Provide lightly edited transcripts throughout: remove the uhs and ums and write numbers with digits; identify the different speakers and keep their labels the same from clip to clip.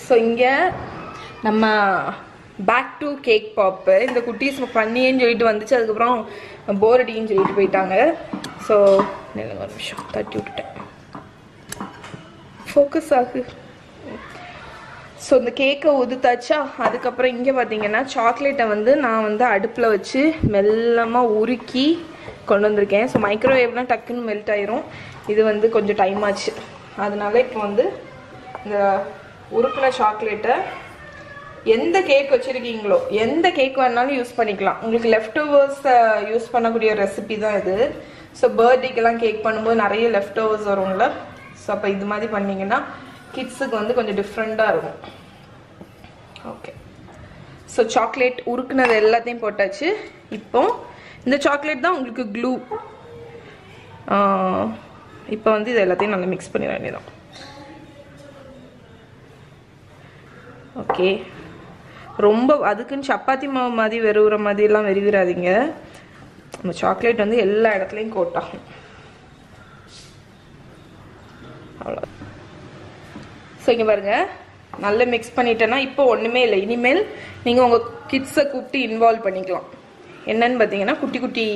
Speaker 1: So இங்கே நம்ம back to cake பாப்பு இந்த குட்டீஸ் பண்ணியேன்னு சொல்லிட்டு வந்துச்சு. அதுக்கப்புறம் போர் அடின்னு சொல்லிட்டு போயிட்டாங்க. ஸோ ஒரு நிமிஷம் தட்டி விட்டுட்டேன், ஃபோக்கஸ் ஆகு. ஸோ இந்த கேக்கை உதுத்தாச்சா. அதுக்கப்புறம் இங்கே பார்த்தீங்கன்னா சாக்லேட்டை வந்து நான் வந்து அடுப்பில் வச்சு மெல்லமாக உருக்கி கொண்டு வந்திருக்கேன். ஸோ மைக்ரோவேவ்லாம் டக்குன்னு மெல்ட் ஆயிரும். இது வந்து கொஞ்சம் டைம் ஆச்சு. அதனால இப்போ வந்து இந்த உருக்கின சாக்லேட்டை எந்த கேக் வச்சுருக்கீங்களோ எந்த கேக் வேணாலும் யூஸ் பண்ணிக்கலாம். உங்களுக்கு லெஃப்ட் ஓவர்ஸ் யூஸ் பண்ணக்கூடிய ரெசிபி தான் இது. ஸோ பர்த்டேக்கெல்லாம் கேக் பண்ணும்போது நிறைய லெஃப்ட் ஓவர்ஸ் வரும்ல. ஸோ அப்போ இது மாதிரி பண்ணிங்கன்னா கிட்ஸுக்கு வந்து கொஞ்சம் டிஃப்ரெண்ட்டாக இருக்கும். ஓகே, ஸோ சாக்லேட் உருக்குனது எல்லாத்தையும் போட்டாச்சு. இப்போ இந்த சாக்லேட் தான் உங்களுக்கு க்ளூ. இப்போ வந்து இது எல்லாத்தையும் நல்லா மிக்ஸ் பண்ணிட வேண்டியதான். ஓகே, ரொம்ப அதுக்குன்னு சப்பாத்தி மாவு மாதிரி வெறுகிற மாதிரிலாம் வெறுவிடாதீங்க. அந்த சாக்லேட் வந்து எல்லா இடத்துலையும் கோட் ஆகும். அவ்வளோ. ஸோ இங்கே பாருங்க, நல்லா மிக்ஸ் பண்ணிட்டேன்னா இப்போ ஒன்றுமே இல்லை. இனிமேல் நீங்கள் உங்கள் கிட்ஸை கூப்பிட்டு இன்வால்வ் பண்ணிக்கலாம். என்னன்னு பார்த்தீங்கன்னா குட்டி குட்டி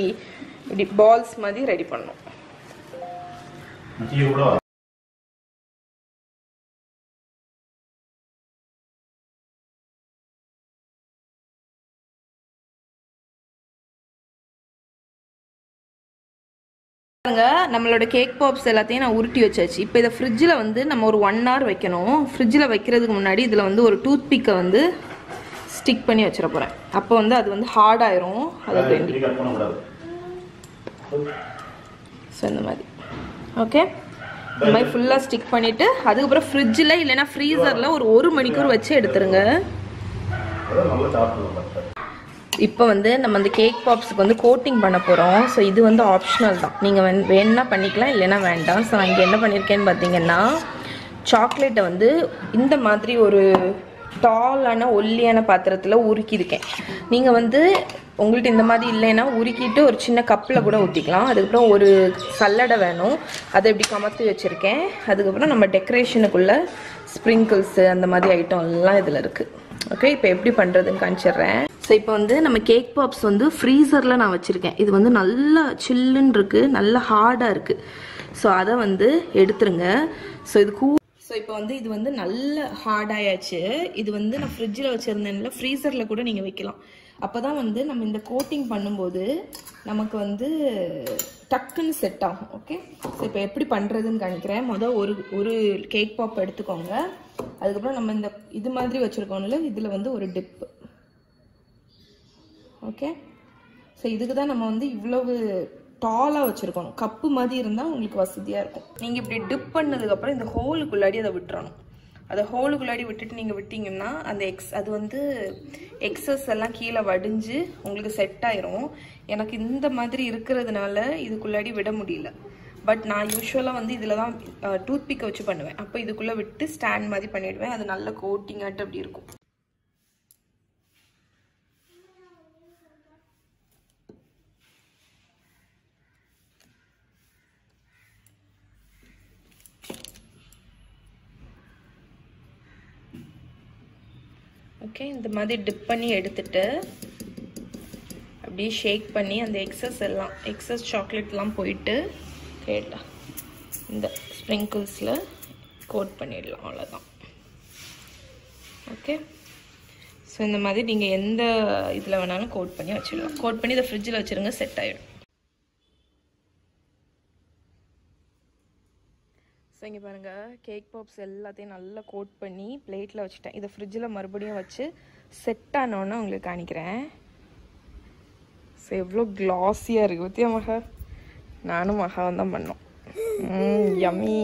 Speaker 1: இப்படி பால்ஸ் மாதிரி ரெடி பண்ணணும். நம்மளோட கேக் பாப்ஸ் எல்லாத்தையும் நான் உருட்டி வச்சாச்சு. இப்போ இதை ஃப்ரிட்ஜில் வந்து நம்ம ஒரு 1 hour வைக்கணும். ஃப்ரிட்ஜில் வைக்கிறதுக்கு முன்னாடி இதில் வந்து ஒரு டூத் பிக்கை வந்து ஸ்டிக் பண்ணி வச்சிட போகிறேன். அப்போ வந்து அது வந்து ஹார்ட் ஆயிரும். அதை வேண்டி ஸோ இந்த மாதிரி ஓகே, இந்த மாதிரி ஃபுல்லாக ஸ்டிக் பண்ணிவிட்டு அதுக்கப்புறம் ஃப்ரிட்ஜில் இல்லைன்னா ஃப்ரீசரில் ஒரு 1 மணிக்கூர் வச்சு எடுத்துருங்க. இப்போ வந்து நம்ம அந்த கேக் பாப்ஸுக்கு வந்து கோட்டிங் பண்ண போகிறோம். ஸோ இது வந்து ஆப்ஷனல் தான், நீங்கள் வேணுன்னா பண்ணிக்கலாம் இல்லைன்னா வேண்டாம். ஸோ நான் இங்கே என்ன பண்ணியிருக்கேன்னு பார்த்தீங்கன்னா சாக்லேட்டை வந்து இந்த மாதிரி ஒரு டாலான ஒல்லியான பாத்திரத்தில் உருக்கியிருக்கேன். நீங்கள் வந்து உங்கள்கிட்ட இந்த மாதிரி இல்லைன்னா உருக்கிட்டு ஒரு சின்ன கப்பில் கூட ஊற்றிக்கலாம். அதுக்கப்புறம் ஒரு சல்லடை வேணும், அதை இப்படி கமர்த்தி வச்சுருக்கேன். அதுக்கப்புறம் நம்ம டெக்கரேஷனுக்குள்ளே ஸ்ப்ரிங்கிள்ஸு அந்த மாதிரி ஐட்டம் எல்லாம் இதில் இருக்குது. ஓகே, இப்போ எப்படி பண்ணுறதுன்னு காமிச்சிடுறேன். ஸோ இப்போ வந்து நம்ம கேக் பாப்ஸ் வந்து ஃப்ரீசரில் நான் வச்சுருக்கேன். இது வந்து நல்லா சில்லுன்னு இருக்குது, நல்லா ஹார்டாக இருக்குது. ஸோ அதை வந்து எடுத்துருங்க. ஸோ இது ஸோ இப்போ வந்து இது வந்து நல்ல ஹார்டாயாச்சு. இது வந்து நான் ஃப்ரிட்ஜில் வச்சுருந்தேன்ல, ஃப்ரீசரில் கூட நீங்கள் வைக்கலாம். அப்போ தான் வந்து நம்ம இந்த கோட்டிங் பண்ணும்போது நமக்கு வந்து டக்குன்னு செட் ஆகும். ஓகே, ஸோ இப்போ எப்படி பண்ணுறதுன்னு காணிக்கிறேன். மொதல் ஒரு கேக் பாப் எடுத்துக்கோங்க. அதுக்கப்புறம் நம்ம இந்த இது மாதிரி வச்சுருக்கோம்ல, இதில் வந்து ஒரு டிப்பு. ஓகே, ஸோ இதுக்கு தான் நம்ம வந்து இவ்வளவு டாலாக வச்சுருக்கணும். கப்பு மாதிரி இருந்தால் உங்களுக்கு வசதியாக இருக்கும். நீங்கள் இப்படி டிப் பண்ணதுக்கப்புறம் இந்த ஹோலுக்குள்ளாடி அதை விட்டுறணும். அதை ஹோலுக்குள்ளாடி விட்டுட்டு நீங்கள் விட்டிங்கன்னா அந்த அது வந்து எக்ஸஸ் எல்லாம் கீழே வடிஞ்சு உங்களுக்கு செட் ஆயிரும். எனக்கு இந்த மாதிரி இருக்கிறதுனால இதுக்குள்ளாடி விட முடியல. பட் நான் யூஸ்வலாக வந்து இதில் தான் டூத் பிக்கை வச்சு பண்ணுவேன். அப்போ இதுக்குள்ளே விட்டு ஸ்டாண்ட் மாதிரி பண்ணிவிடுவேன். அது நல்ல கோட்டிங்காட்டு அப்படி இருக்கும். ஓகே, இந்த மாதிரி டிப் பண்ணி எடுத்துட்டு அப்படியே ஷேக் பண்ணி அந்த எக்ஸஸ் சாக்லேட்லாம் போயிட்டு கேட்டால் இந்த ஸ்ப்ரிங்கிள்ஸில் கோட் பண்ணிடலாம். அவ்வளோதான். ஓகே, ஸோ இந்த மாதிரி நீங்கள் எந்த இதில் வேணாலும் கோட் பண்ணி வச்சிடலாம். கோட் பண்ணி இதை ஃப்ரிட்ஜில் வச்சுருங்க, செட் ஆகிடும். ஸோ இங்கே பாருங்கள், கேக் பாப்ஸ் எல்லாத்தையும் நல்லா கோட் பண்ணி பிளேட்டில் வச்சுட்டேன். இதை ஃப்ரிட்ஜில் மறுபடியும் வச்சு செட் ஆனோன்னு உங்களுக்கு காணிக்கிறேன். ஸோ எவ்வளோ க்ளாஸியாக இருக்குது பற்றியா மகா? நானும் மகாவும் தான் பண்ணோம். யம்மி.